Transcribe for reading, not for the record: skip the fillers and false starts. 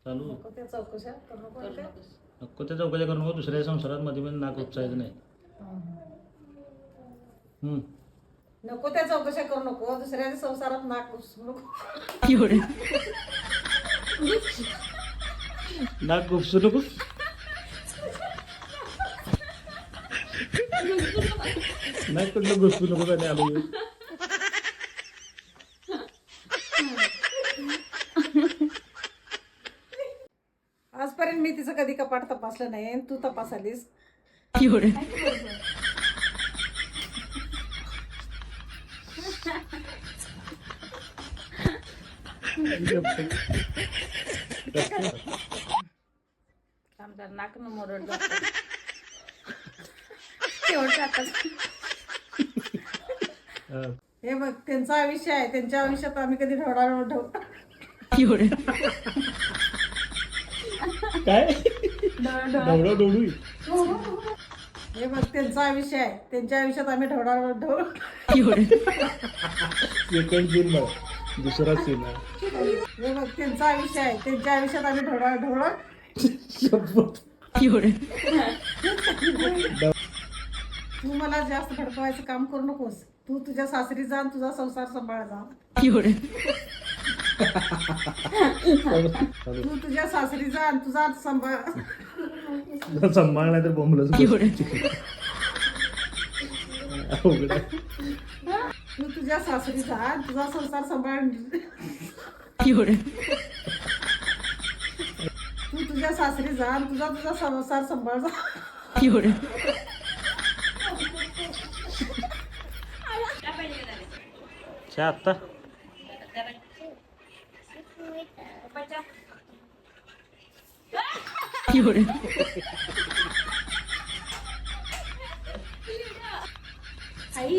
चालू नको त्या चौकशा करू नको करू ते. नकोस. नको त्या चौकशा करू नको. दुसऱ्या संसारात मध्ये मध्ये नाक उपसायचं नाही. हम्म. नको त्या चौकशा करू नको. दुसऱ्याच्या संसारात नाक घुसू नको. नाक उपसू नको. नाक कुठलं घुसू नको त्याने आलो. आजपर्यंत मी तिचं कधी कपाट तपासलं नाही आणि तू तपासालीस. आमच्या नाकनं मोरडलं. हे बघ त्यांचं आयुष्य आहे. त्यांच्या आयुष्यात आम्ही कधी ढवळाढवळ ठेवू. काय डवडं डोडू. हे बघ त्यांचं आयुष्य आहे. त्यांच्या आयुष्यात आम्ही ढवळाढवळ ठेवू. सेकंड सीन बघ. दुसरा सीन आहे. हे बघ त्यांचं आयुष्य आहे. त्यांच्या आयुष्यात आम्ही ढवळाढवळ. तू मला जास्त भडकवायचं काम करू नकोस. तू तुझ्या सासरी जा आणि तुझा संसार सांभाळ जा. तू तुझ्या सासरी जा आणि तुझा सांभाळ. सांभाळ नाही तर बोंबलच. तू तुझ्या सासरी जा आणि तुझा संसार सांभाळ. तू तुझ्या सासरी जा आणि तुझा संसार सांभाळ जा. आता आई